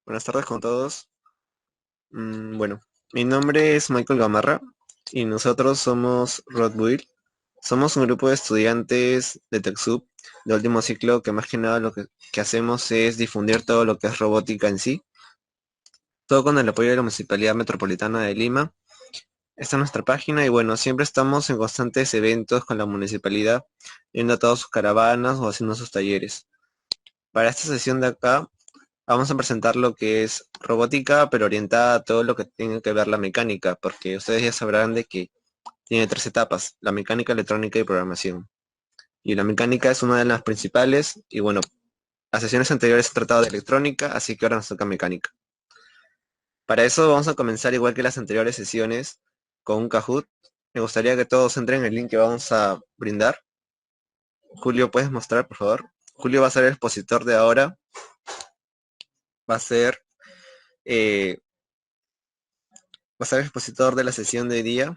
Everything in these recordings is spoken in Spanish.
Buenas tardes con todos. Bueno, mi nombre es Michael Gamarra y nosotros somos Rodbull. Somos un grupo de estudiantes de TechSoup de último ciclo que más que nada lo que hacemos es difundir todo lo que es robótica en sí. Todo con el apoyo de la Municipalidad Metropolitana de Lima. Esta es nuestra página y bueno, siempre estamos en constantes eventos con la municipalidad, yendo a todas sus caravanas o haciendo sus talleres. Para esta sesión de acá vamos a presentar lo que es robótica, pero orientada a todo lo que tiene que ver la mecánica, porque ustedes ya sabrán de que tiene tres etapas: la mecánica, electrónica y programación. Y la mecánica es una de las principales, y bueno, las sesiones anteriores se tratado de electrónica, así que ahora nos toca mecánica. Para eso vamos a comenzar igual que las anteriores sesiones, con un Kahoot. Me gustaría que todos entren en el link que vamos a brindar. Julio, ¿puedes mostrar, por favor? Julio va a ser el expositor de ahora. Va a ser, eh, va a ser el expositor de la sesión de hoy día.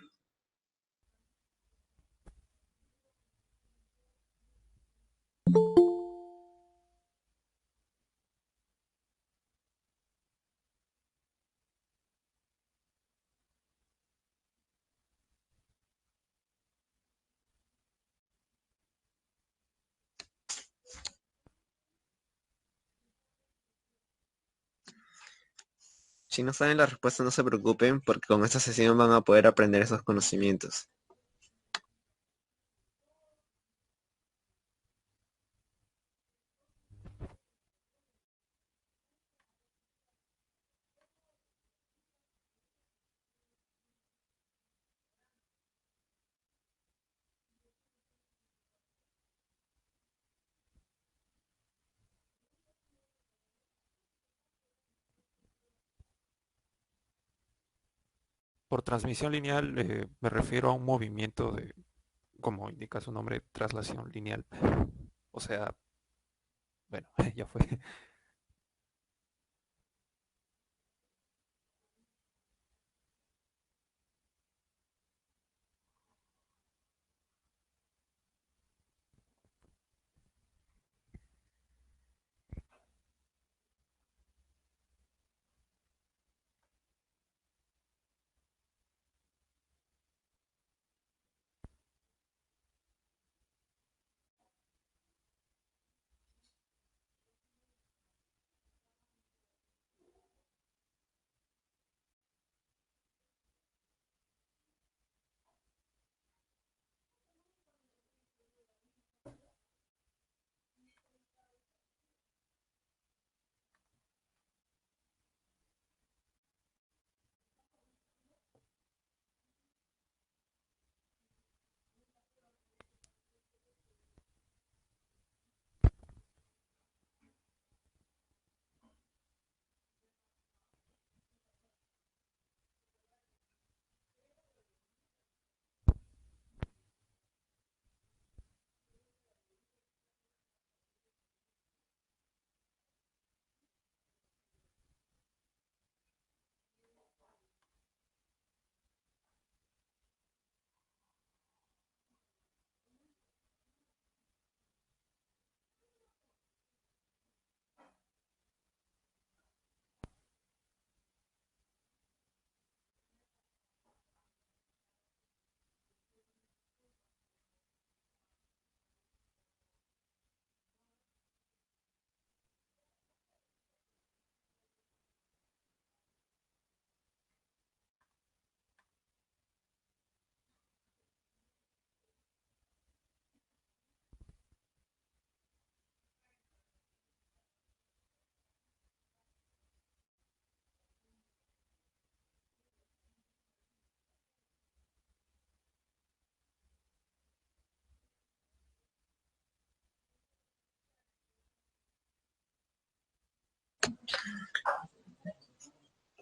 Si no saben la respuesta, no se preocupen, porque con esta sesión van a poder aprender esos conocimientos. Por transmisión lineal me refiero a un movimiento de, como indica su nombre, traslación lineal. O sea, bueno, ya fue.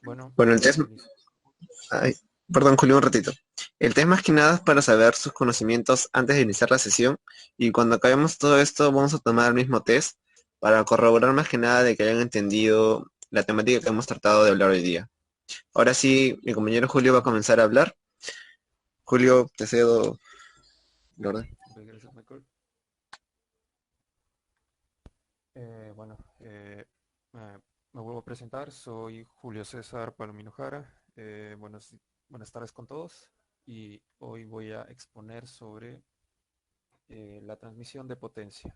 Bueno, Bueno, el test, inicio. ay, perdón, Julio, un ratito. El test más que nada es para saber sus conocimientos antes de iniciar la sesión, y cuando acabemos todo esto vamos a tomar el mismo test para corroborar más que nada de que hayan entendido la temática que hemos tratado de hablar hoy día. Ahora sí, mi compañero Julio va a comenzar a hablar. Julio, te cedo el orden. Ok, gracias, Michael. Bueno, Eh, Me vuelvo a presentar, soy Julio César Palomino Jara. Buenas tardes con todos y hoy voy a exponer sobre la transmisión de potencia.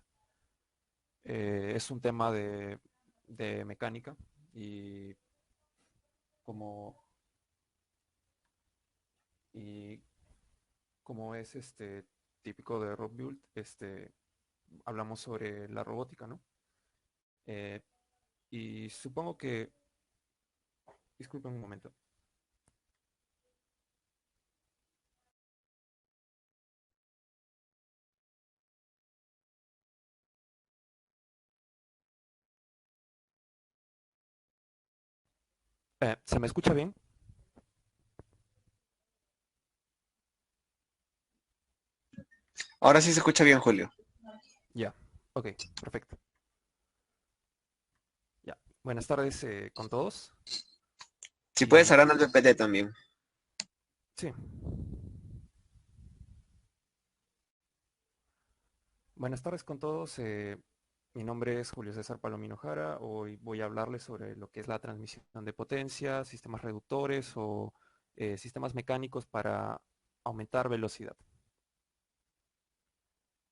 Es un tema de mecánica y como, y como es típico de Rob Build, hablamos sobre la robótica, ¿no? Eh, y supongo que, disculpen un momento. ¿Se me escucha bien? Ahora sí se escucha bien, Julio. Ya, ok, perfecto. Ya, buenas tardes con todos. Si puedes, Y harán el PPT también. sí, buenas tardes con todos. Mi nombre es Julio César Palomino Jara. Hoy voy a hablarles sobre lo que es la transmisión de potencia, sistemas reductores o sistemas mecánicos para aumentar velocidad.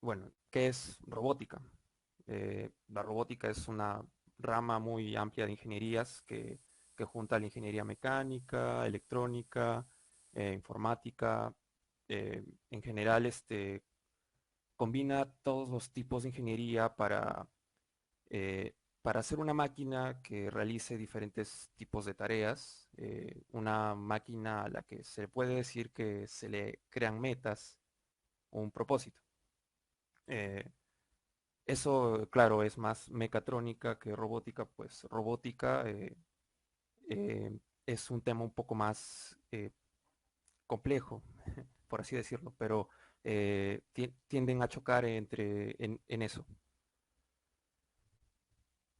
Bueno, ¿qué es robótica? La robótica es una rama muy amplia de ingenierías que junta la ingeniería mecánica, electrónica, informática. En general, combina todos los tipos de ingeniería eh, para hacer una máquina que realice diferentes tipos de tareas, una máquina a la que se le puede decir que se le crean metas o un propósito. Eh, Eso, claro, es más mecatrónica que robótica, pues robótica es un tema un poco más complejo, por así decirlo, pero tienden a chocar en eso.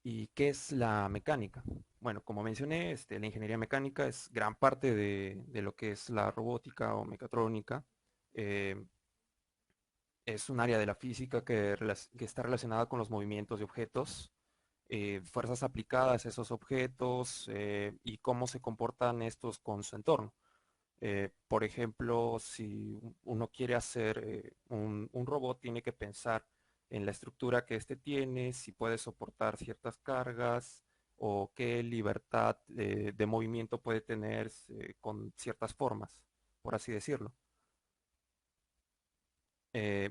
¿Y qué es la mecánica? Bueno, como mencioné, la ingeniería mecánica es gran parte de lo que es la robótica o mecatrónica. Eh, es un área de la física que está relacionada con los movimientos de objetos, fuerzas aplicadas a esos objetos y cómo se comportan estos con su entorno. Por ejemplo, si uno quiere hacer un robot, tiene que pensar en la estructura que éste tiene, si puede soportar ciertas cargas o qué libertad de movimiento puede tener con ciertas formas, por así decirlo.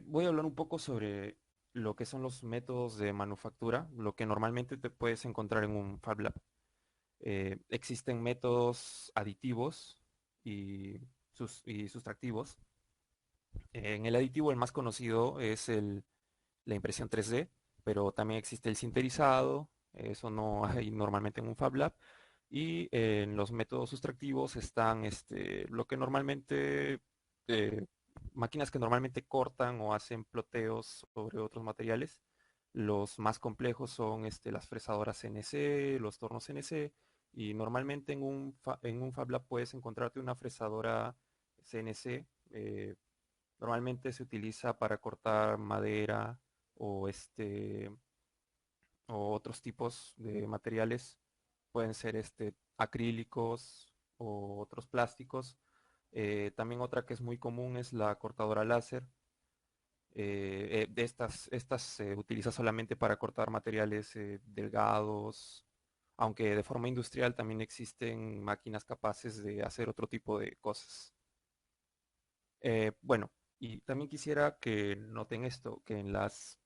Voy a hablar un poco sobre lo que son los métodos de manufactura, lo que normalmente te puedes encontrar en un Fab Lab. Existen métodos aditivos y, y sustractivos. En el aditivo el más conocido es la impresión 3D, pero también existe el sinterizado, eso no hay normalmente en un Fab Lab. Y en los métodos sustractivos están lo que normalmente, eh, máquinas que normalmente cortan o hacen ploteos sobre otros materiales. Los más complejos son las fresadoras CNC, los tornos CNC, y normalmente en un Fab Lab puedes encontrarte una fresadora CNC. Normalmente se utiliza para cortar madera o o otros tipos de materiales. Pueden ser acrílicos o otros plásticos. También otra que es muy común es la cortadora láser. Estas se utiliza solamente para cortar materiales delgados, aunque de forma industrial también existen máquinas capaces de hacer otro tipo de cosas. Bueno, y también quisiera que noten esto, en las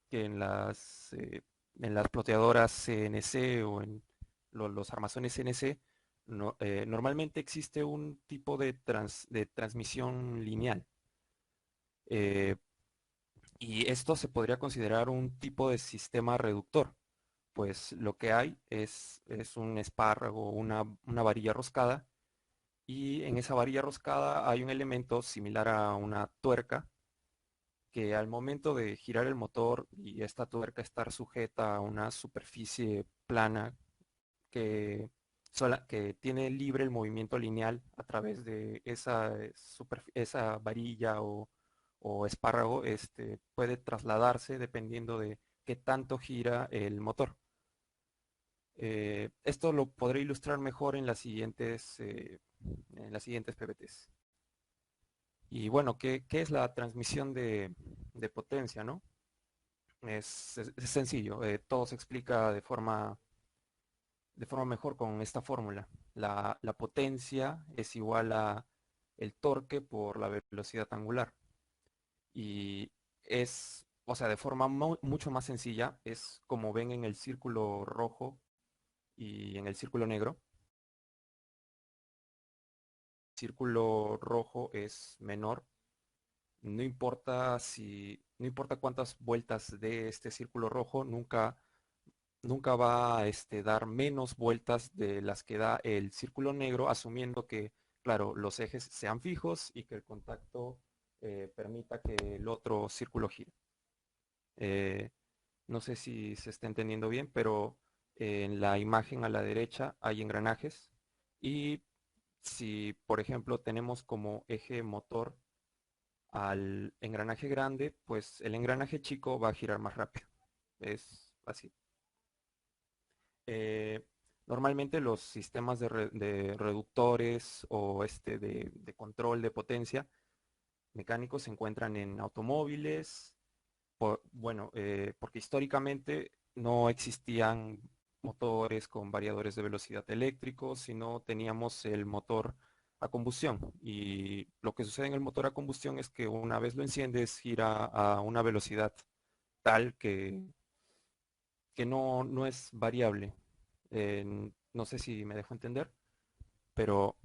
ploteadoras CNC o en los armazones CNC, normalmente existe un tipo de transmisión lineal. Eh, y esto se podría considerar un tipo de sistema reductor, pues lo que hay es un espárrago, una varilla roscada, y en esa varilla roscada hay un elemento similar a una tuerca que al momento de girar el motor y esta tuerca estar sujeta a una superficie plana que, que tiene libre el movimiento lineal a través de esa varilla o espárrago, puede trasladarse dependiendo de qué tanto gira el motor. Esto lo podré ilustrar mejor en las siguientes PPTs. Y bueno, ¿qué es la transmisión de potencia, no? Es sencillo, todo se explica de forma mejor con esta fórmula. La potencia es igual a el torque por la velocidad angular. Y o sea, de forma mucho más sencilla, es como ven en el círculo rojo y en el círculo negro. El círculo rojo es menor. No importa cuántas vueltas de este círculo rojo, nunca va a dar menos vueltas de las que da el círculo negro, asumiendo que, claro, los ejes sean fijos y que el contacto permita que el otro círculo gire. Eh, no sé si se está entendiendo bien, pero en la imagen a la derecha hay engranajes y si, por ejemplo, tenemos como eje motor al engranaje grande, pues el engranaje chico va a girar más rápido. Es así. Eh, Normalmente los sistemas de reductores o de control de potencia mecánicos se encuentran en automóviles, bueno, porque históricamente no existían motores con variadores de velocidad eléctricos, sino teníamos el motor a combustión. Y lo que sucede en el motor a combustión es que una vez lo enciendes, gira a una velocidad tal que no es variable. No sé si me dejo entender, pero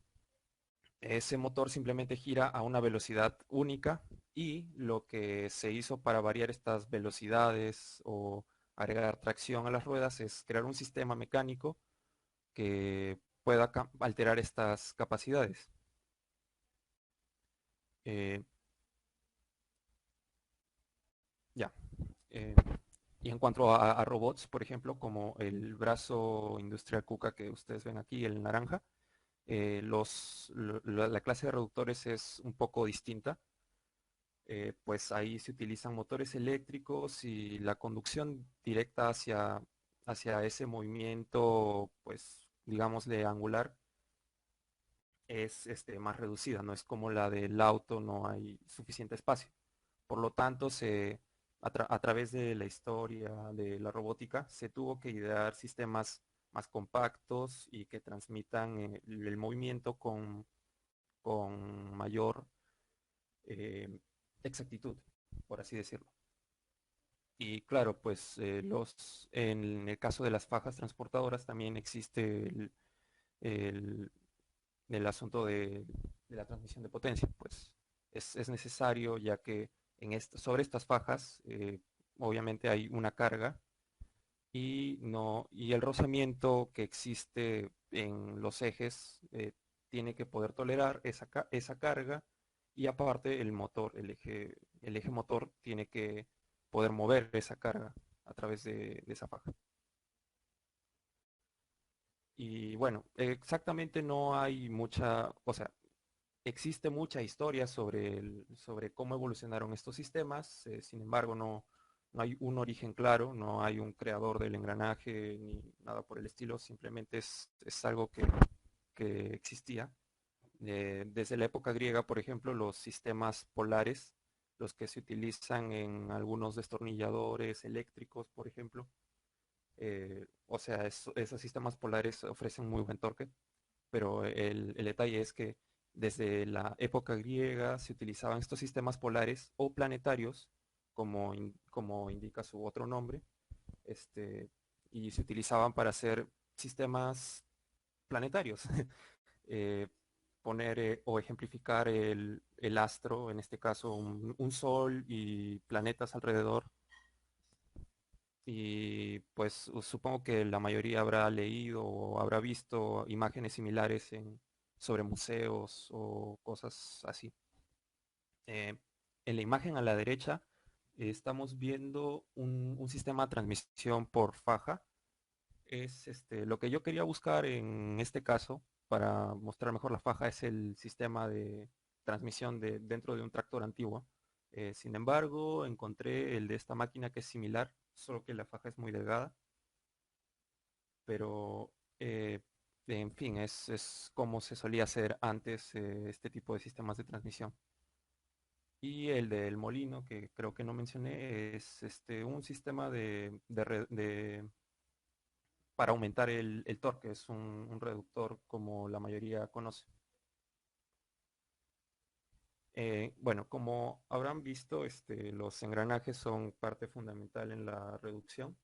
ese motor simplemente gira a una velocidad única y lo que se hizo para variar estas velocidades o agregar tracción a las ruedas es crear un sistema mecánico que pueda alterar estas capacidades. Eh, ya. eh, y en cuanto a robots, por ejemplo, como el brazo industrial KUKA que ustedes ven aquí, el naranja, la clase de reductores es un poco distinta. Pues ahí se utilizan motores eléctricos y la conducción directa hacia ese movimiento, pues digámosle angular, es más reducida, no es como la del auto, no hay suficiente espacio. Por lo tanto, a través de la historia de la robótica, se tuvo que idear sistemas más compactos y que transmitan el movimiento con mayor eh, exactitud, por así decirlo. Y claro, pues en el caso de las fajas transportadoras también existe el- el asunto de la transmisión de potencia. Pues es necesario ya que sobre estas fajas obviamente hay una carga y el rozamiento que existe en los ejes tiene que poder tolerar esa carga y aparte el eje motor tiene que poder mover esa carga a través de esa faja. Y bueno, exactamente no hay mucha, o sea, existe mucha historia sobre cómo evolucionaron estos sistemas, sin embargo no hay un origen claro, no hay un creador del engranaje ni nada por el estilo, simplemente es algo que existía. Desde la época griega, por ejemplo, los sistemas polares, los que se utilizan en algunos destornilladores eléctricos, por ejemplo, o sea, esos sistemas polares ofrecen muy buen torque, pero el detalle es que desde la época griega se utilizaban estos sistemas polares o planetarios, como indica su otro nombre, este, y se utilizaban para hacer sistemas planetarios. eh, Poner o ejemplificar el astro, en este caso un sol y planetas alrededor. Y pues supongo que la mayoría habrá leído o habrá visto imágenes similares sobre museos o cosas así. Eh, en la imagen a la derecha estamos viendo un sistema de transmisión por faja. Es lo que yo quería buscar en este caso para mostrar mejor la faja es el sistema de transmisión dentro de un tractor antiguo. Sin embargo, encontré el de esta máquina que es similar, solo que la faja es muy delgada. pero en fin, es como se solía hacer antes este tipo de sistemas de transmisión. Y el del molino, que creo que no mencioné, es un sistema para aumentar el torque, es un reductor como la mayoría conoce. Bueno, como habrán visto, los engranajes son parte fundamental en la reducción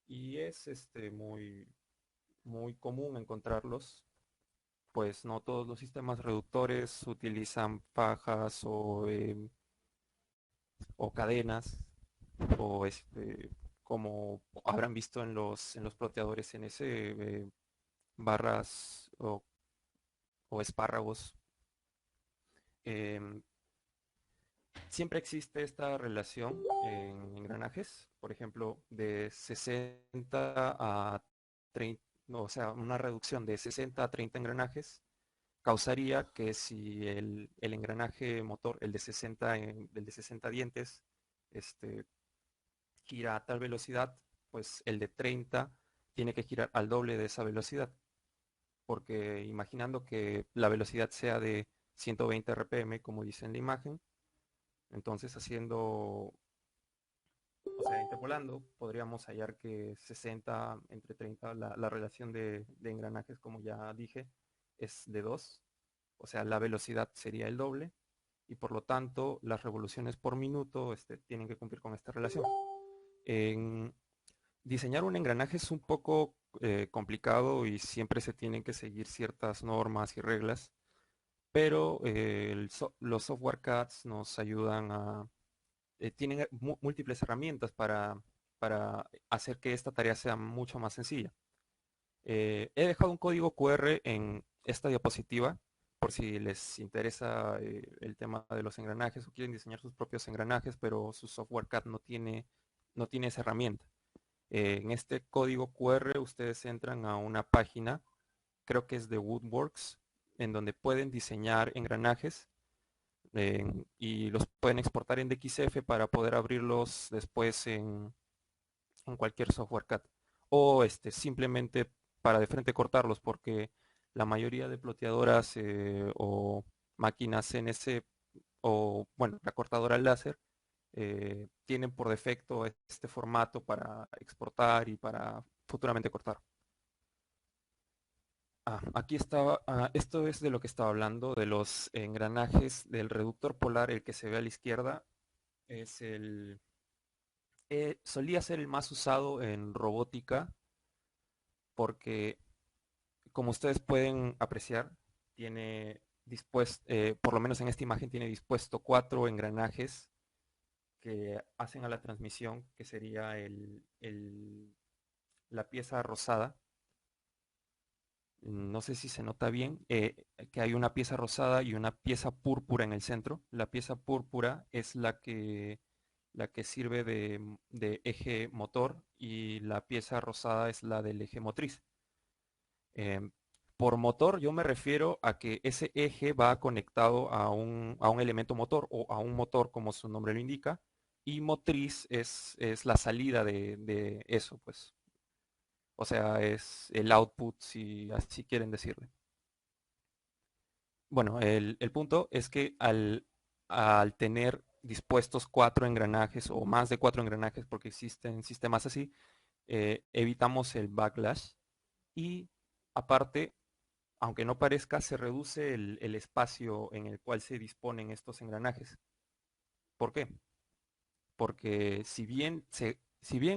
y es muy común encontrarlos, pues no todos los sistemas reductores utilizan fajas o cadenas o como habrán visto en los ploteadores NS, barras o espárragos. Em, Siempre existe esta relación en engranajes, por ejemplo, de 60 a 30, no, o sea, una reducción de 60 a 30 engranajes causaría que si el engranaje motor, el de 60 dientes, este, gira a tal velocidad, pues el de 30 tiene que girar al doble de esa velocidad, porque imaginando que la velocidad sea de 120 RPM, como dice en la imagen, entonces haciendo, o sea, interpolando, podríamos hallar que 60 entre 30, la relación de engranajes, como ya dije, es de 2, o sea, la velocidad sería el doble, y por lo tanto las revoluciones por minuto tienen que cumplir con esta relación. En diseñar un engranaje es un poco complicado y siempre se tienen que seguir ciertas normas y reglas, pero los software CADs nos ayudan tienen múltiples herramientas para hacer que esta tarea sea mucho más sencilla. He dejado un código QR en esta diapositiva por si les interesa el tema de los engranajes o quieren diseñar sus propios engranajes, pero su software CAD no tiene esa herramienta. En este código QR ustedes entran a una página, creo que es de Woodworks, en donde pueden diseñar engranajes y los pueden exportar en DXF para poder abrirlos después en cualquier software CAD. O simplemente para de frente cortarlos, porque la mayoría de ploteadoras o máquinas CNC o, bueno, la cortadora láser tienen por defecto este formato para exportar y para futuramente cortar. Aquí estaba, esto es de lo que estaba hablando, de los engranajes del reductor polar, el que se ve a la izquierda, es solía ser el más usado en robótica porque, como ustedes pueden apreciar, tiene dispuesto, por lo menos en esta imagen, tiene dispuesto 4 engranajes que hacen a la transmisión, que sería la pieza rosada. No sé si se nota bien que hay una pieza rosada y una pieza púrpura en el centro. La pieza púrpura es la que sirve de eje motor y la pieza rosada es la del eje motriz. Em, por motor yo me refiero a que ese eje va conectado a un elemento motor o a un motor como su nombre lo indica y motriz es la salida de eso, pues. O sea, es el output, si así quieren decirle. Bueno, el punto es que al tener dispuestos 4 engranajes o más de 4 engranajes, porque existen sistemas así, evitamos el backlash y aparte, aunque no parezca, se reduce el espacio en el cual se disponen estos engranajes. ¿Por qué? Porque si bien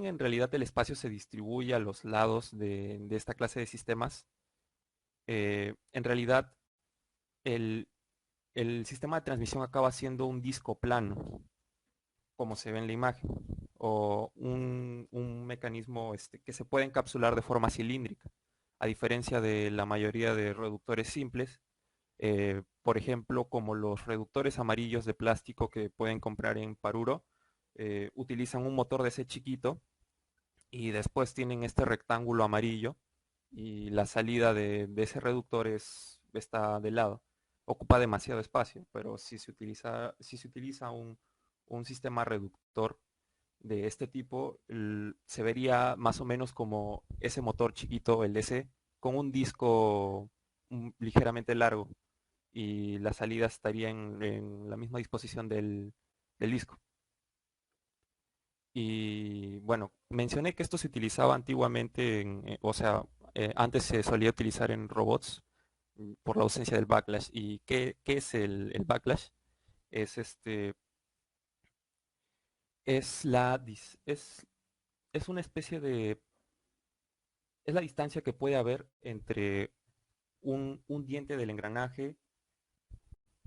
en realidad el espacio se distribuye a los lados de esta clase de sistemas, en realidad el, el sistema de transmisión acaba siendo un disco plano, como se ve en la imagen, o un mecanismo que se puede encapsular de forma cilíndrica, a diferencia de la mayoría de reductores simples, por ejemplo, como los reductores amarillos de plástico que pueden comprar en Paruro, utilizan un motor de ese chiquito y después tienen este rectángulo amarillo y la salida de ese reductor está de lado. Ocupa demasiado espacio, pero si se utiliza un sistema reductor de este tipo se vería más o menos como ese motor chiquito, el DC, con un disco ligeramente largo y la salida estaría en la misma disposición del disco. Y bueno, mencioné que esto se utilizaba antiguamente, o sea, antes se solía utilizar en robots por la ausencia del backlash. ¿Y qué es el backlash? Es es es una especie de, es la distancia que puede haber entre un diente del engranaje,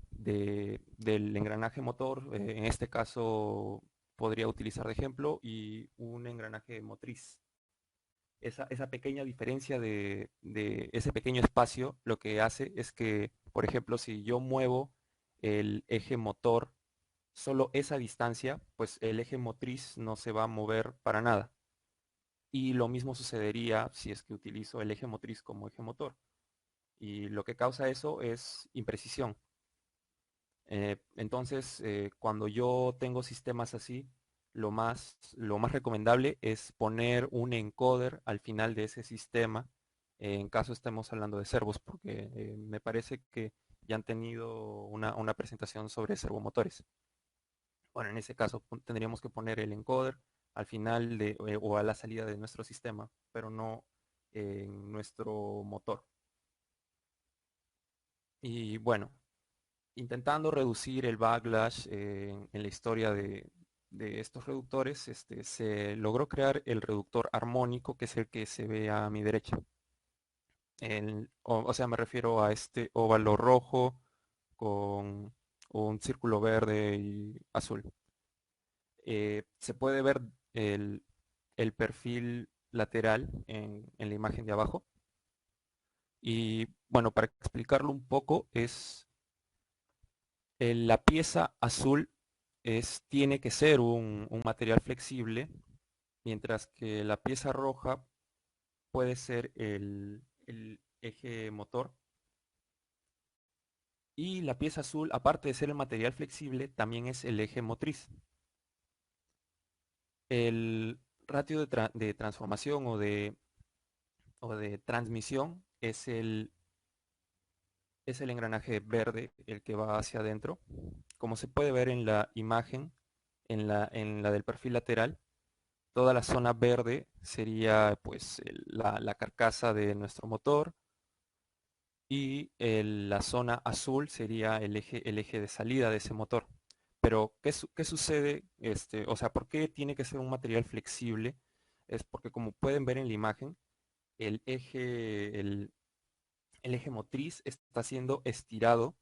del engranaje motor, en este caso podría utilizar de ejemplo, y un engranaje motriz. Esa pequeña diferencia de ese pequeño espacio lo que hace es que, por ejemplo, si yo muevo el eje motor solo esa distancia, pues el eje motriz no se va a mover para nada. Y lo mismo sucedería si es que utilizo el eje motriz como eje motor. Y lo que causa eso es imprecisión. Entonces, cuando yo tengo sistemas así, lo más recomendable es poner un encoder al final de ese sistema, en caso estemos hablando de servos, porque me parece que ya han tenido una presentación sobre servomotores. Bueno, en ese caso tendríamos que poner el encoder al final o a la salida de nuestro sistema, pero no en nuestro motor. Y bueno, intentando reducir el backlash en la historia de estos reductores, se logró crear el reductor armónico, que es el que se ve a mi derecha. O sea, me refiero a este óvalo rojo con un círculo verde y azul. Se puede ver el, el perfil lateral en la imagen de abajo. Y bueno, para explicarlo un poco, la pieza azul tiene que ser un material flexible, mientras que la pieza roja puede ser el eje motor. Y la pieza azul, aparte de ser el material flexible, también es el eje motriz. El ratio de transformación o de transmisión es el engranaje verde, el que va hacia adentro. Como se puede ver en la imagen, en la del perfil lateral, toda la zona verde sería pues la carcasa de nuestro motor y la zona azul sería el eje de salida de ese motor. Pero, ¿qué sucede? O sea, ¿por qué tiene que ser un material flexible? Es porque como pueden ver en la imagen, el eje, el, el eje motriz está siendo estirado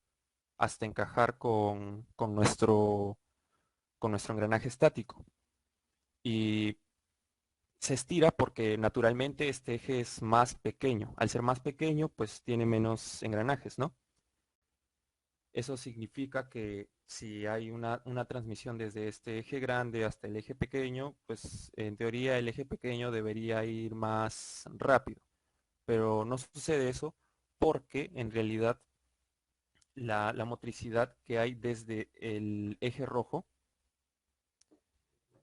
hasta encajar con nuestro engranaje estático. Y se estira porque naturalmente este eje es más pequeño. Al ser más pequeño, pues tiene menos engranajes, ¿no? Eso significa que si hay una transmisión desde este eje grande hasta el eje pequeño, pues en teoría el eje pequeño debería ir más rápido. Pero no sucede eso porque en realidad la motricidad que hay desde el eje rojo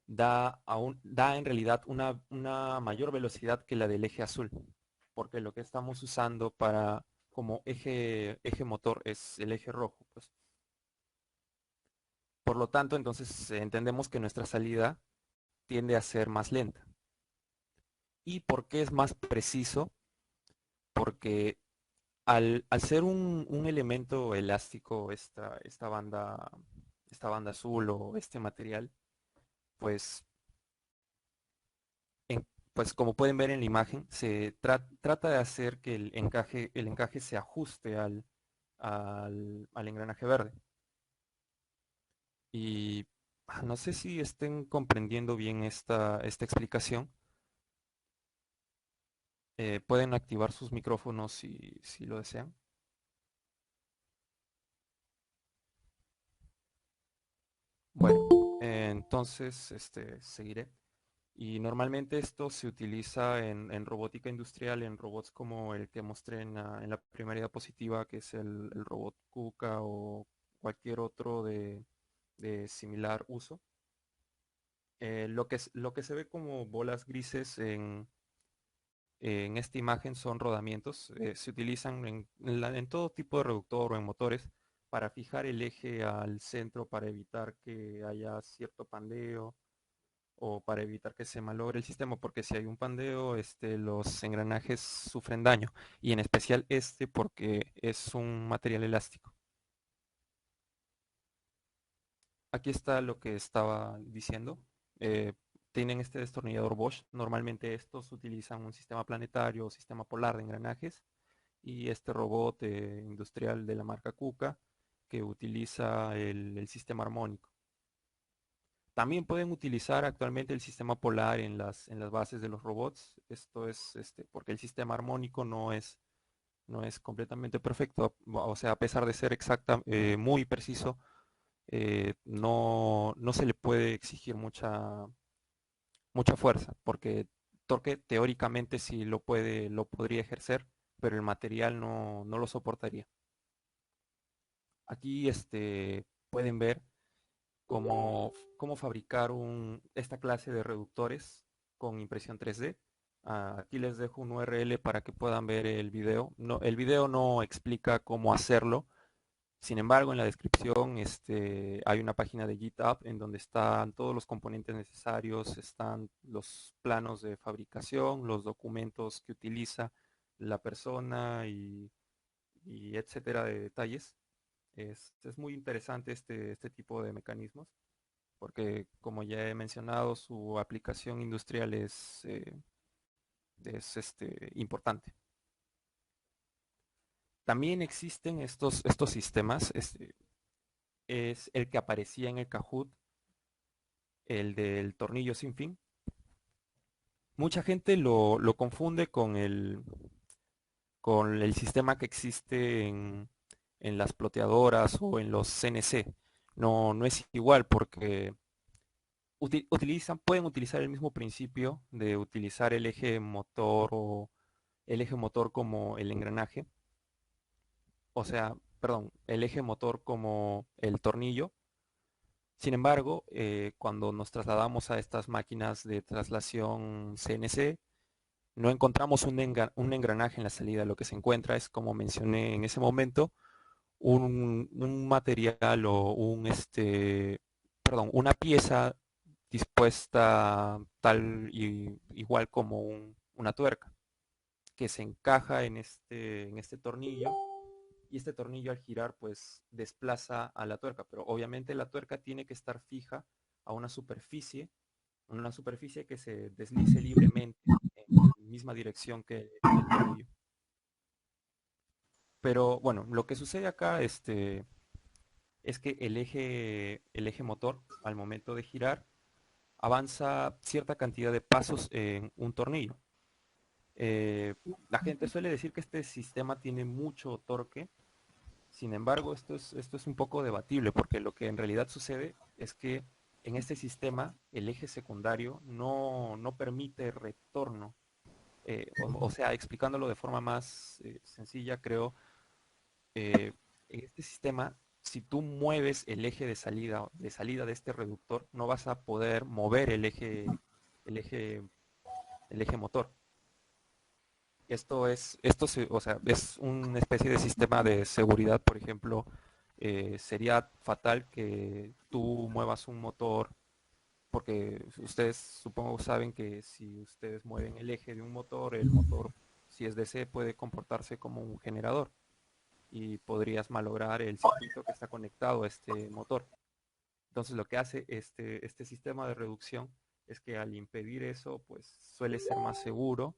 da en realidad una mayor velocidad que la del eje azul, porque lo que estamos usando para como eje motor es el eje rojo, pues. Por lo tanto, entonces entendemos que nuestra salida tiende a ser más lenta. ¿Y por qué es más preciso? Porque al ser un elemento elástico, esta banda azul o este material, pues pues como pueden ver en la imagen, trata de hacer que el encaje se ajuste al engranaje verde. Y no sé si estén comprendiendo bien esta explicación. Pueden activar sus micrófonos si lo desean. Bueno, entonces seguiré. Y normalmente esto se utiliza en robótica industrial, en robots como el que mostré en la primera diapositiva, que es el robot KUKA o cualquier otro de similar uso. Lo que se ve como bolas grises en esta imagen son rodamientos. Se utilizan en todo tipo de reductor o en motores para fijar el eje al centro para evitar que haya cierto pandeo o para evitar que se malogre el sistema, porque si hay un pandeo, los engranajes sufren daño, y en especial este porque es un material elástico. Aquí está lo que estaba diciendo. Eh, Tienen este destornillador Bosch. Normalmente estos utilizan un sistema planetario o sistema polar de engranajes, y este robot industrial de la marca Kuka que utiliza el sistema armónico. También pueden utilizar actualmente el sistema polar en las bases de los robots. Esto es porque el sistema armónico no es completamente perfecto. O sea, a pesar de ser exacta, muy preciso, no se le puede exigir mucha fuerza, porque torque teóricamente sí lo podría ejercer, pero el material no lo soportaría. Aquí pueden ver cómo fabricar esta clase de reductores con impresión 3D. Aquí les dejo un URL para que puedan ver el video. No, el video no explica cómo hacerlo. Sin embargo, en la descripción hay una página de GitHub en donde están todos los componentes necesarios, están los planos de fabricación, los documentos que utiliza la persona y etcétera de detalles. Es muy interesante este tipo de mecanismos porque, como ya he mencionado, su aplicación industrial es importante. También existen estos sistemas. Es el que aparecía en el Kahoot, el del tornillo sin fin. Mucha gente lo confunde con el sistema que existe en las ploteadoras o en los CNC. No es igual porque pueden utilizar el mismo principio de utilizar el eje motor o el eje motor como el engranaje, o sea, perdón, el eje motor como el tornillo. Sin embargo, cuando nos trasladamos a estas máquinas de traslación CNC, no encontramos un engranaje en la salida. Lo que se encuentra es, como mencioné en ese momento, un material o perdón, una pieza dispuesta igual como una tuerca que se encaja en este tornillo, y este tornillo al girar pues desplaza a la tuerca, pero obviamente la tuerca tiene que estar fija a una superficie que se deslice libremente en la misma dirección que el tornillo. Pero bueno, lo que sucede acá es que el eje motor al momento de girar avanza cierta cantidad de pasos en un tornillo. Eh, la gente suele decir que este sistema tiene mucho torque. Sin embargo, esto es un poco debatible porque lo que en realidad sucede es que en este sistema el eje secundario no permite retorno. O sea, explicándolo de forma más sencilla, creo, eh, en este sistema, si tú mueves el eje de salida de este reductor, no vas a poder mover el eje, el eje motor. O sea, es una especie de sistema de seguridad. Por ejemplo, sería fatal que tú muevas un motor, porque ustedes supongo saben que si ustedes mueven el eje de un motor, el motor, si es DC, puede comportarse como un generador y podrías malograr el circuito que está conectado a este motor. Entonces lo que hace este sistema de reducción es que al impedir eso, pues suele ser más seguro.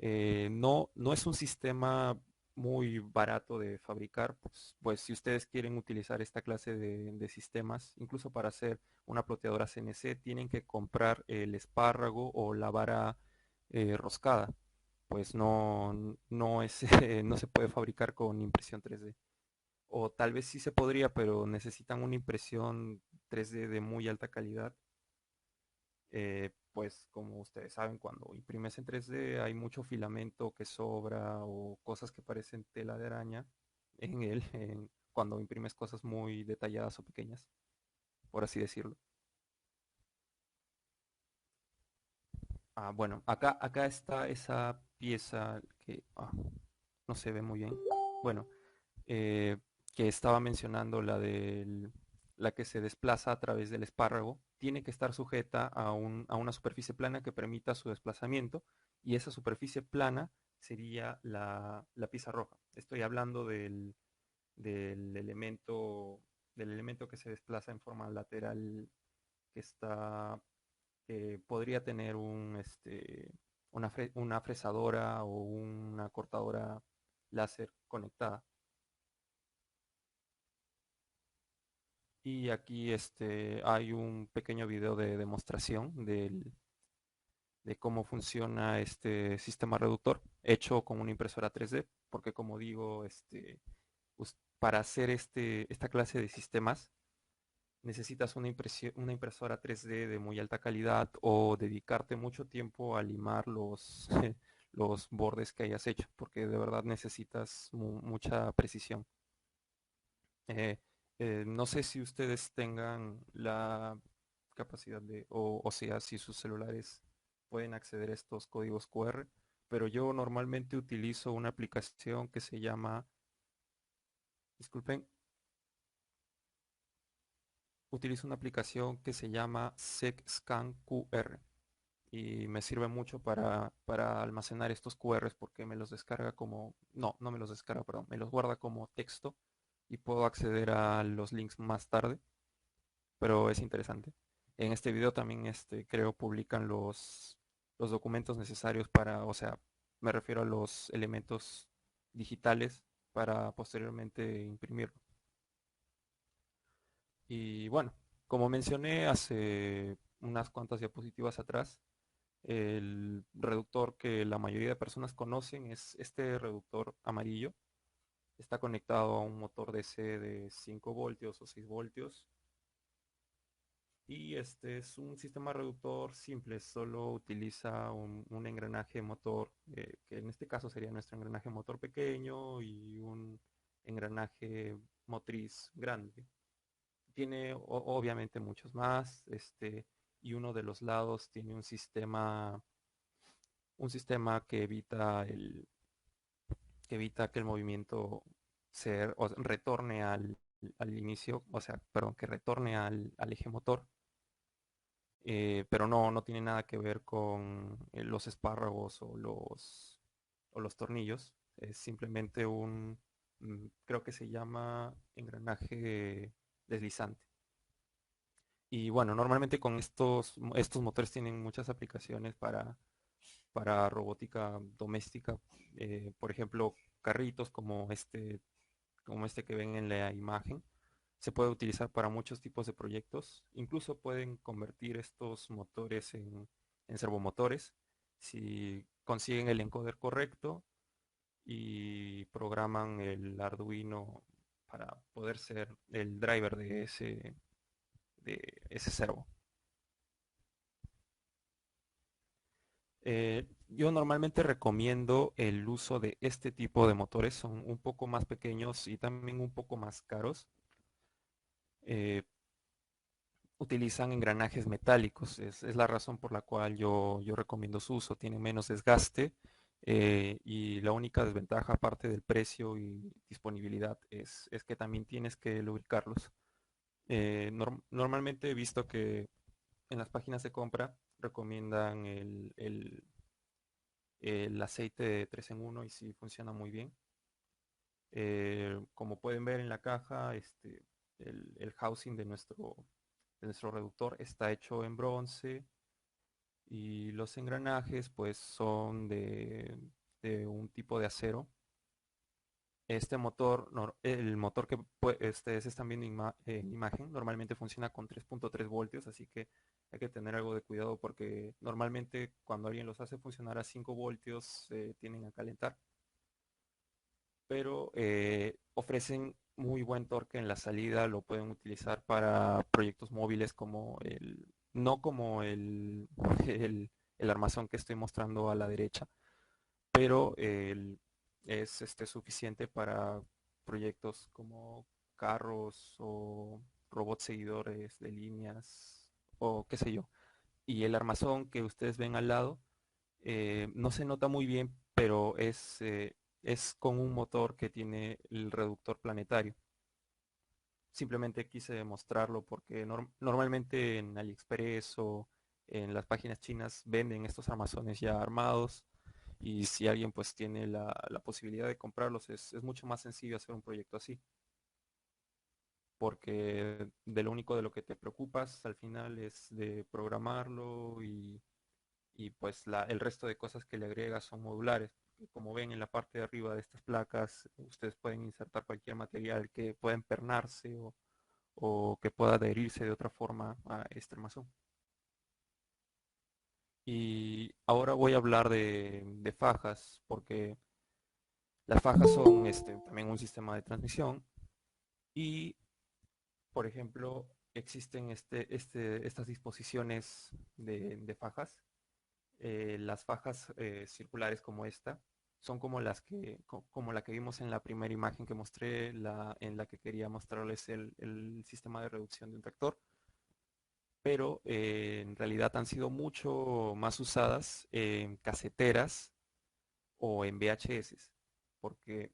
No es un sistema muy barato de fabricar, pues si ustedes quieren utilizar esta clase de sistemas, incluso para hacer una ploteadora CNC, tienen que comprar el espárrago o la vara roscada, pues no se puede fabricar con impresión 3D. O tal vez sí se podría, pero necesitan una impresión 3D de muy alta calidad. Pues como ustedes saben, cuando imprimes en 3D hay mucho filamento que sobra o cosas que parecen tela de araña cuando imprimes cosas muy detalladas o pequeñas, por así decirlo. Bueno, acá está esa pieza que no se ve muy bien. Bueno, eh, que estaba mencionando, la que se desplaza a través del espárrago, tiene que estar sujeta a una superficie plana que permita su desplazamiento, y esa superficie plana sería la pieza roja. Estoy hablando del elemento, del elemento que se desplaza en forma lateral, que está, que podría tener una fresadora o una cortadora láser conectada. Y aquí hay un pequeño video de demostración de cómo funciona este sistema reductor hecho con una impresora 3D, porque como digo, para hacer esta clase de sistemas necesitas una impresora 3D de muy alta calidad, o dedicarte mucho tiempo a limar los bordes que hayas hecho, porque de verdad necesitas mucha precisión. Eh, no sé si ustedes tengan la capacidad o sea, si sus celulares pueden acceder a estos códigos QR, pero yo normalmente utilizo una aplicación que se llama, disculpen, utilizo una aplicación que se llama SecScan QR, y me sirve mucho para almacenar estos QRs, porque me los descarga como, no me los descarga, perdón, me los guarda como texto, y puedo acceder a los links más tarde, pero es interesante. En este video también, creo, publican los documentos necesarios para, o sea, me refiero a los elementos digitales para posteriormente imprimirlo. Y bueno, como mencioné hace unas cuantas diapositivas atrás, el reductor que la mayoría de personas conocen es este reductor amarillo. Está conectado a un motor DC de 5 voltios o 6 voltios. Y este es un sistema reductor simple, solo utiliza un engranaje motor, que en este caso sería nuestro engranaje motor pequeño, y un engranaje motriz grande. Tiene obviamente muchos más, y uno de los lados tiene un sistema que evita que el movimiento retorne al inicio, o sea, perdón, que retorne al eje motor. Pero no tiene nada que ver con los espárragos o los tornillos. Es simplemente creo que se llama engranaje deslizante. Y bueno, normalmente con estos motores tienen muchas aplicaciones para robótica doméstica. Por ejemplo, carritos como este que ven en la imagen. Se puede utilizar para muchos tipos de proyectos. Incluso pueden convertir estos motores en servomotores si consiguen el encoder correcto y programan el Arduino para poder ser el driver de ese servo. Yo normalmente recomiendo el uso de este tipo de motores. Son un poco más pequeños y también un poco más caros. Eh, Utilizan engranajes metálicos. Es la razón por la cual yo recomiendo su uso. Tienen menos desgaste, y la única desventaja, aparte del precio y disponibilidad, es que también tienes que lubricarlos. Normalmente he visto que en las páginas de compra recomiendan el aceite de 3 en 1, y sí funciona muy bien. Como pueden ver en la caja, el housing de nuestro reductor está hecho en bronce, y los engranajes pues son de un tipo de acero. Este motor, el motor que ustedes están viendo en imagen, normalmente funciona con 3.3 voltios, así que hay que tener algo de cuidado, porque normalmente cuando alguien los hace funcionar a 5 voltios se tienden a calentar, pero ofrecen muy buen torque en la salida. Lo pueden utilizar para proyectos móviles, no como el armazón que estoy mostrando a la derecha, pero es suficiente para proyectos como carros o robots seguidores de líneas o qué sé yo. Y el armazón que ustedes ven al lado No se nota muy bien, pero es con un motor que tiene el reductor planetario. Simplemente quise mostrarlo porque normalmente en AliExpress o en las páginas chinas venden estos armazones ya armados, y si alguien pues tiene la posibilidad de comprarlos, es mucho más sencillo hacer un proyecto así, porque de lo único de lo que te preocupas al final es de programarlo, y pues el resto de cosas que le agregas son modulares. Como ven en la parte de arriba de estas placas, ustedes pueden insertar cualquier material que pueda empernarse o que pueda adherirse de otra forma a este armazón. Y ahora voy a hablar de fajas, porque las fajas son también un sistema de transmisión, y, por ejemplo, existen estas disposiciones de fajas. Las fajas circulares como esta son como como la que vimos en la primera imagen que mostré, en la que quería mostrarles el sistema de reducción de un tractor, pero en realidad han sido mucho más usadas en caseteras o en VHS, porque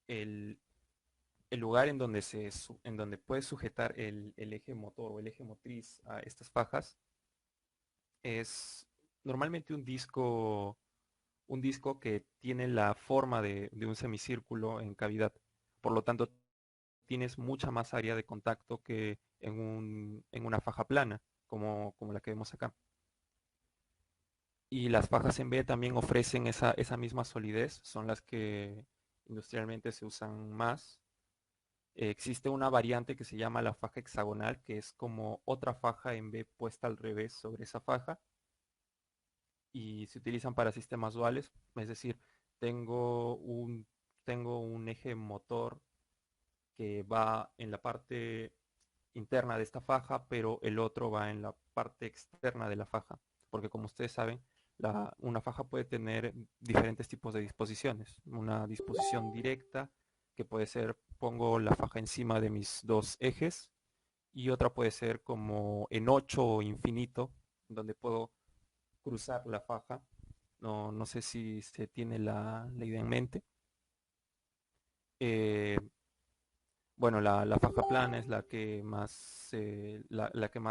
el, el lugar en donde, en donde puedes sujetar el eje motor o el eje motriz a estas fajas es normalmente un disco que tiene la forma de un semicírculo en cavidad. Por lo tanto, tienes mucha más área de contacto que en una faja plana, como la que vemos acá. Y las fajas en B también ofrecen esa misma solidez, son las que industrialmente se usan más. Existe una variante que se llama la faja hexagonal, que es como otra faja en B puesta al revés sobre esa faja, y se utilizan para sistemas duales, es decir, tengo un, tengo un eje motor que va en la parte interna de esta faja, pero el otro va en la parte externa de la faja, porque como ustedes saben, una faja puede tener diferentes tipos de disposiciones. Una disposición directa, que puede ser, pongo la faja encima de mis dos ejes, y otra puede ser como en 8 o infinito, donde puedo cruzar la faja. No sé si se tiene la idea en mente. Eh, bueno, la faja plana es la que más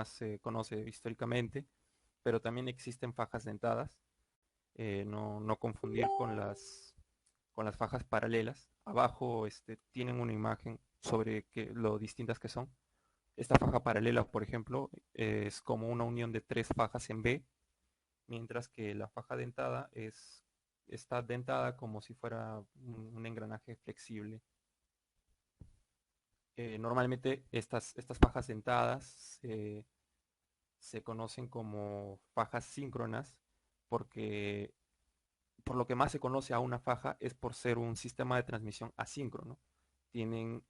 se conoce históricamente, pero también existen fajas dentadas. No confundir con las fajas paralelas. Abajo tienen una imagen sobre lo distintas que son. Esta faja paralela, por ejemplo, es como una unión de tres fajas en B, mientras que la faja dentada está dentada como si fuera un engranaje flexible. Normalmente estas fajas dentadas se conocen como fajas síncronas, porque por lo que más se conoce a una faja es por ser un sistema de transmisión asíncrono. Tienen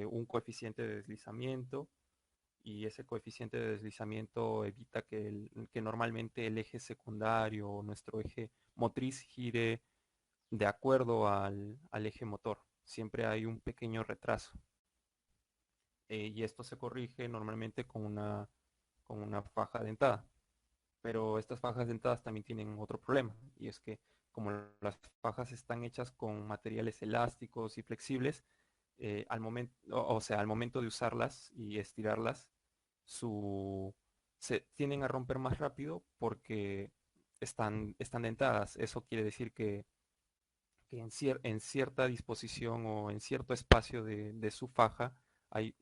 un coeficiente de deslizamiento, y ese coeficiente de deslizamiento evita que normalmente el eje secundario o nuestro eje motriz gire de acuerdo al eje motor. Siempre hay un pequeño retraso. Y esto se corrige normalmente con una faja dentada. Pero estas fajas dentadas también tienen otro problema, y es que como las fajas están hechas con materiales elásticos y flexibles, al momento, o sea, al momento de usarlas y estirarlas, su, se tienden a romper más rápido porque están dentadas. Eso quiere decir que en cierta disposición o en cierto espacio de su faja hay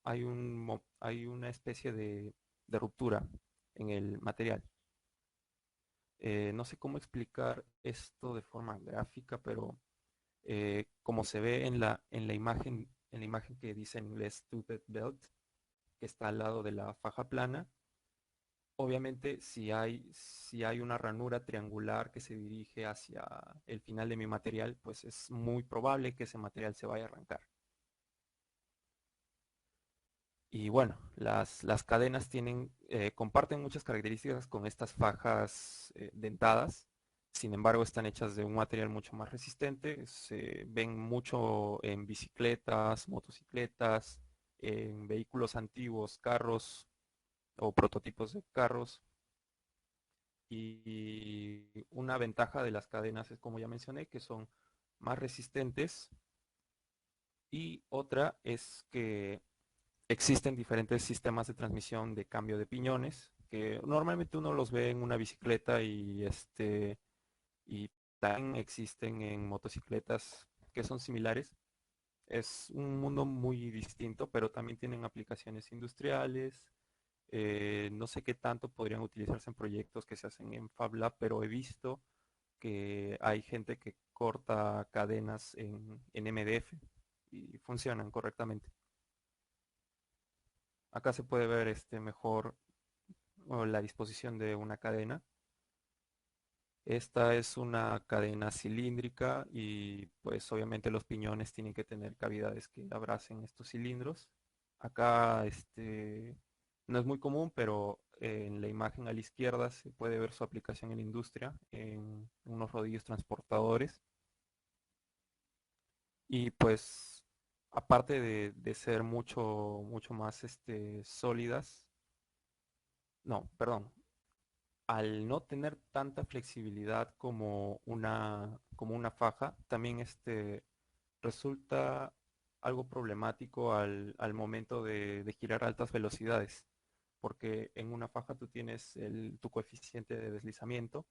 hay una especie de ruptura en el material. No sé cómo explicar esto de forma gráfica, pero como se ve en la imagen que dice en inglés toothed belt, que está al lado de la faja plana, obviamente si hay una ranura triangular que se dirige hacia el final de mi material, pues es muy probable que ese material se vaya a arrancar. Y bueno, las cadenas comparten muchas características con estas fajas dentadas. Sin embargo, están hechas de un material mucho más resistente. Se ven mucho en bicicletas, motocicletas, en vehículos antiguos, carros o prototipos de carros. Y una ventaja de las cadenas es, como ya mencioné, que son más resistentes. Y otra es que existen diferentes sistemas de transmisión de cambio de piñones, que normalmente uno los ve en una bicicleta y también existen en motocicletas que son similares. Es un mundo muy distinto, pero también tienen aplicaciones industriales. No sé qué tanto podrían utilizarse en proyectos que se hacen en Fab Lab, pero he visto que hay gente que corta cadenas en MDF y funcionan correctamente. Acá se puede ver mejor la disposición de una cadena. Esta es una cadena cilíndrica y pues obviamente los piñones tienen que tener cavidades que abracen estos cilindros. Acá no es muy común, pero en la imagen a la izquierda se puede ver su aplicación en la industria, en unos rodillos transportadores. Y pues aparte de ser mucho más sólidas, no, perdón, al no tener tanta flexibilidad como una faja, también resulta algo problemático al momento de girar a altas velocidades, porque en una faja tú tienes tu coeficiente de deslizamiento,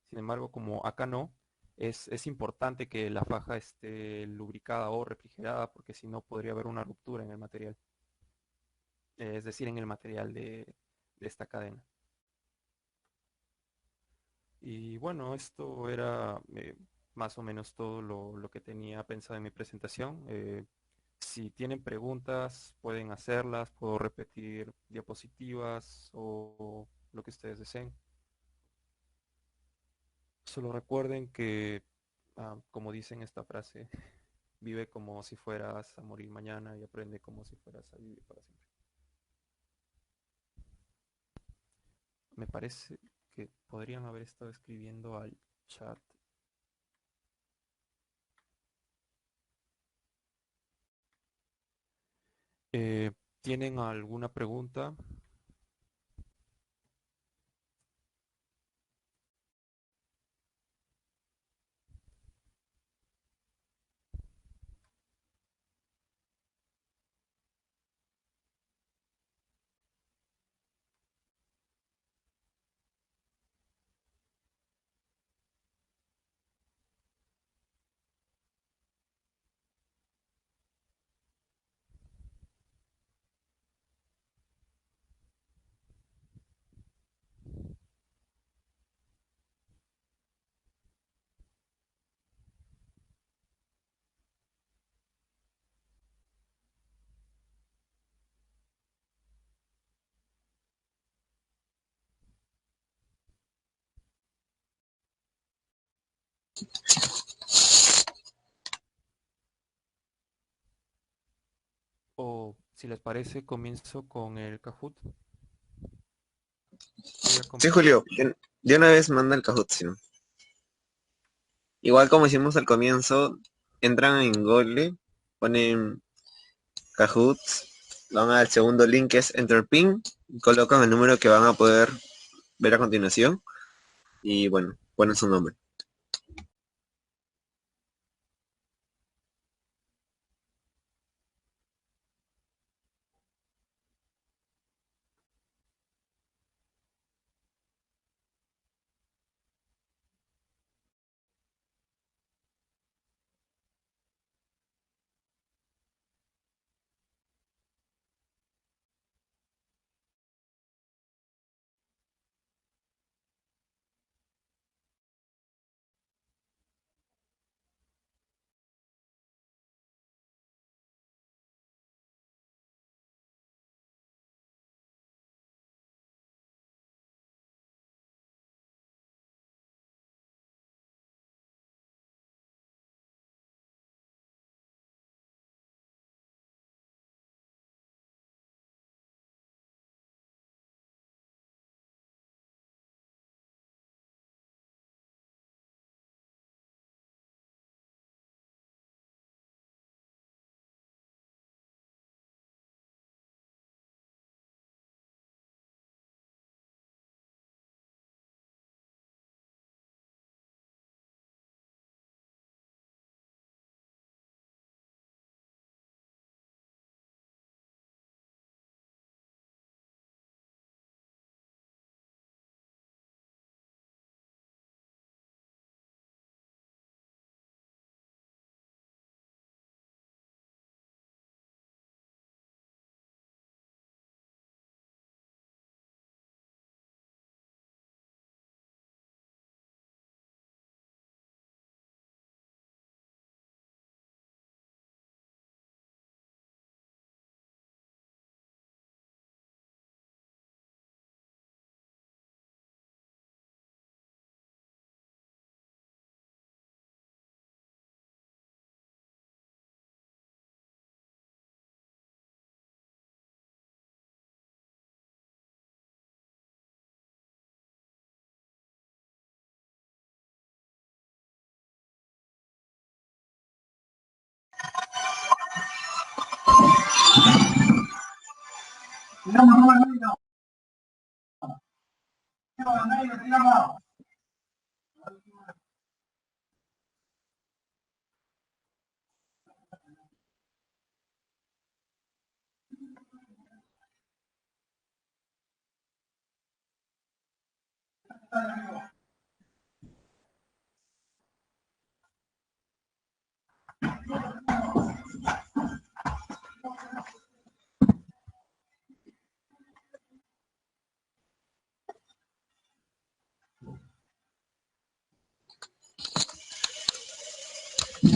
sin embargo, como acá no, es importante que la faja esté lubricada o refrigerada, porque si no podría haber una ruptura en el material, es decir, en el material de esta cadena. Y bueno, esto era más o menos todo lo que tenía pensado en mi presentación. Si tienen preguntas, pueden hacerlas, puedo repetir diapositivas o lo que ustedes deseen. Solo recuerden que, como dicen esta frase, vive como si fueras a morir mañana y aprende como si fueras a vivir para siempre. Me parece que podrían haber estado escribiendo al chat. Eh, ¿Tienen alguna pregunta? O si les parece, comienzo con el Kahoot. Voy a Sí, compartir. Julio, de una vez manda el Kahoot, si no. Igual como hicimos al comienzo, entran en Google, ponen Kahoot, van al segundo link que es Enter Pin, y colocan el número que van a poder ver a continuación y bueno, ponen su nombre.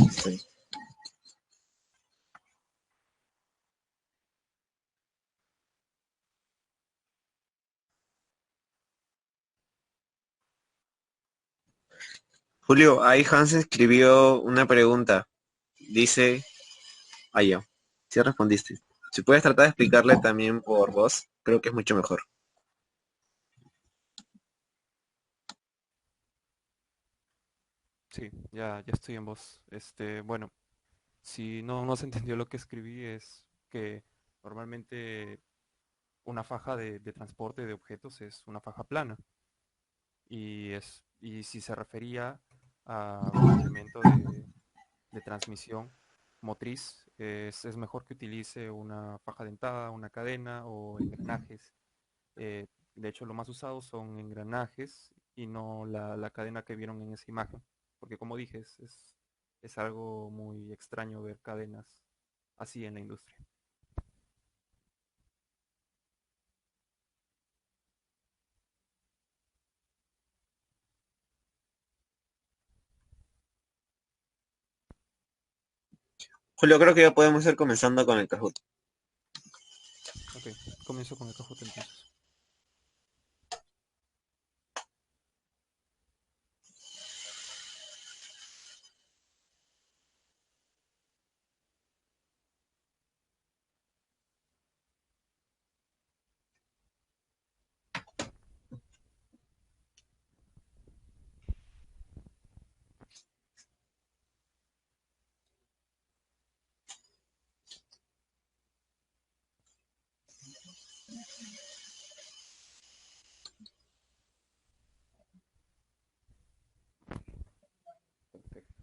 Sí. Julio, ahí Hans escribió una pregunta. Dice, ah, ya, sí respondiste. Si puedes tratar de explicarle también por voz, creo que es mucho mejor. Sí, ya estoy en voz. Bueno, si no se entendió lo que escribí es que normalmente una faja de transporte de objetos es una faja plana y si se refería a un elemento de transmisión motriz, es mejor que utilice una faja dentada, una cadena o engranajes. De hecho, lo más usado son engranajes y no la cadena que vieron en esa imagen, porque como dije, es algo muy extraño ver cadenas así en la industria. Julio, creo que ya podemos ir comenzando con el Kahoot. Ok, comienzo con el Kahoot entonces. Perfecto.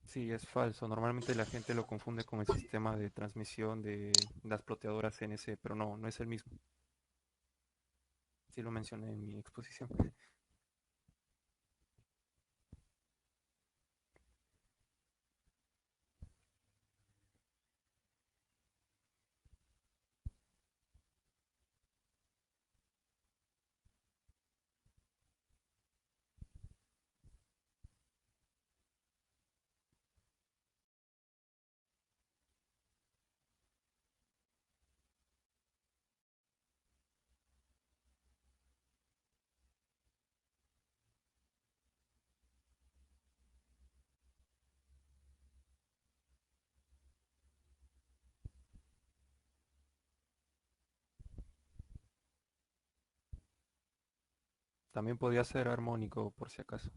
Sí, es falso. Normalmente la gente lo confunde con el sistema de transmisión de las ploteadoras CNC, pero no es el mismo. Sí lo mencioné en mi exposición. También podía ser armónico por si acaso.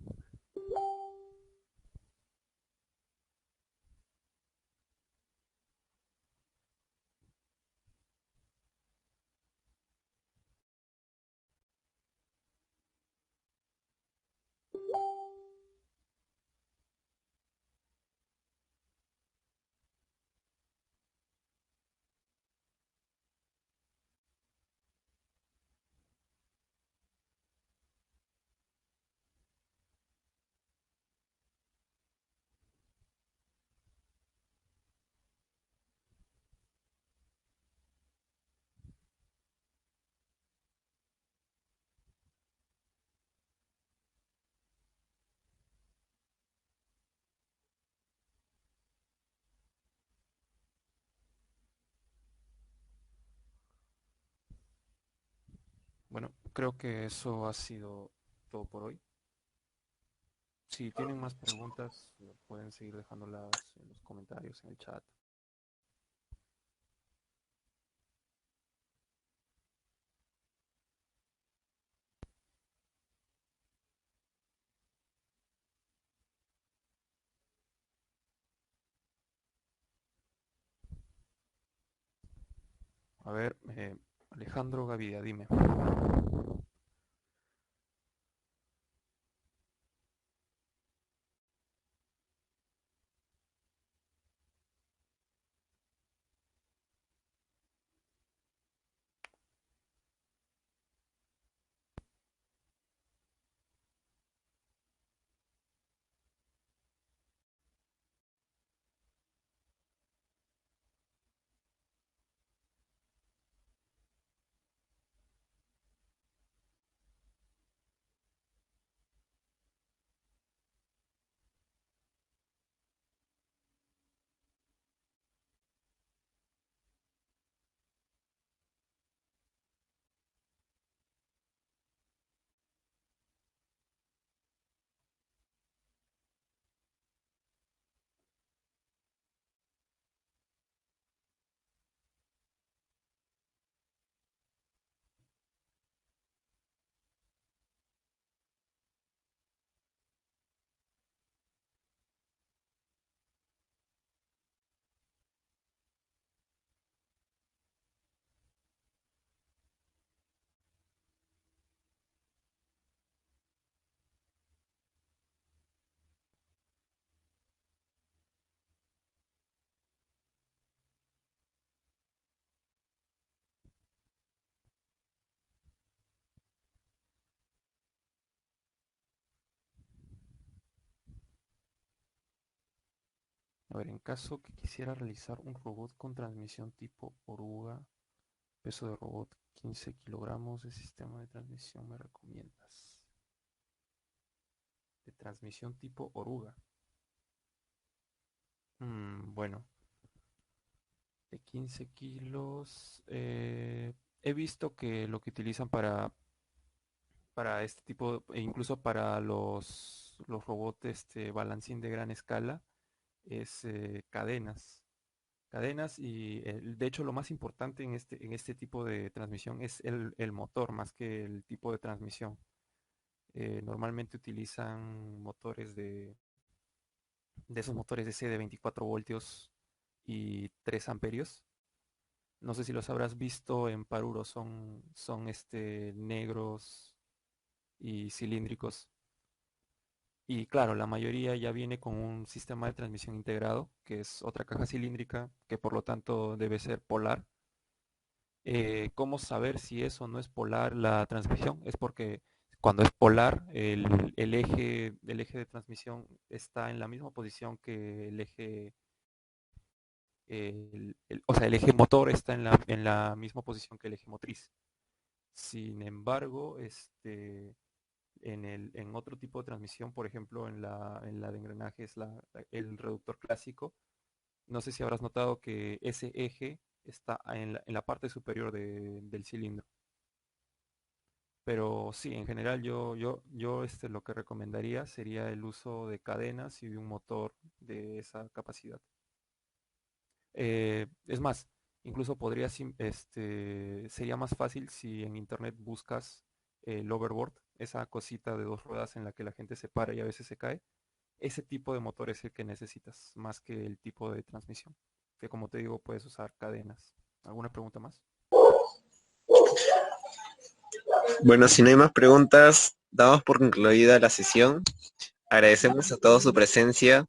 creo que eso ha sido todo por hoy. Si tienen más preguntas, pueden seguir dejándolas en los comentarios, en el chat. A ver, Alejandro Gavidia, dime. A ver, en caso que quisiera realizar un robot con transmisión tipo oruga, peso de robot 15 kilogramos, de sistema de transmisión me recomiendas. De transmisión tipo oruga. Bueno, de 15 kilos. He visto que lo que utilizan para este tipo, e incluso para los robots balancín de gran escala, es cadenas. Cadenas y de hecho lo más importante en este tipo de transmisión es el motor más que el tipo de transmisión. Normalmente utilizan motores de esos motores DC de 24 voltios y 3 amperios. No sé si los habrás visto en Paruro, son negros y cilíndricos. Y claro, la mayoría ya viene con un sistema de transmisión integrado, que es otra caja cilíndrica, que por lo tanto debe ser polar. ¿Cómo saber si eso no es polar la transmisión? Es porque cuando es polar, el eje de transmisión está en la misma posición que el eje, o sea, el eje motor está en la misma posición que el eje motriz. Sin embargo, en otro tipo de transmisión, por ejemplo, en la de engranajes, el reductor clásico, no sé si habrás notado que ese eje está en la parte superior del cilindro. Pero sí, en general yo lo que recomendaría sería el uso de cadenas y de un motor de esa capacidad. Es más, incluso sería más fácil si en internet buscas el overboard, esa cosita de dos ruedas en la que la gente se para y a veces se cae. Ese tipo de motor es el que necesitas, más que el tipo de transmisión, que como te digo puedes usar cadenas. ¿Alguna pregunta más? Bueno, si no hay más preguntas, damos por concluida la sesión. Agradecemos a todos su presencia.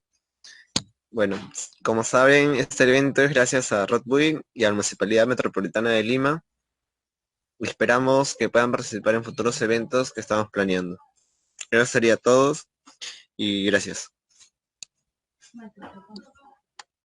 Bueno, como saben, este evento es gracias a Rod Bull y a la Municipalidad Metropolitana de Lima. Esperamos que puedan participar en futuros eventos que estamos planeando. Eso sería todo y gracias.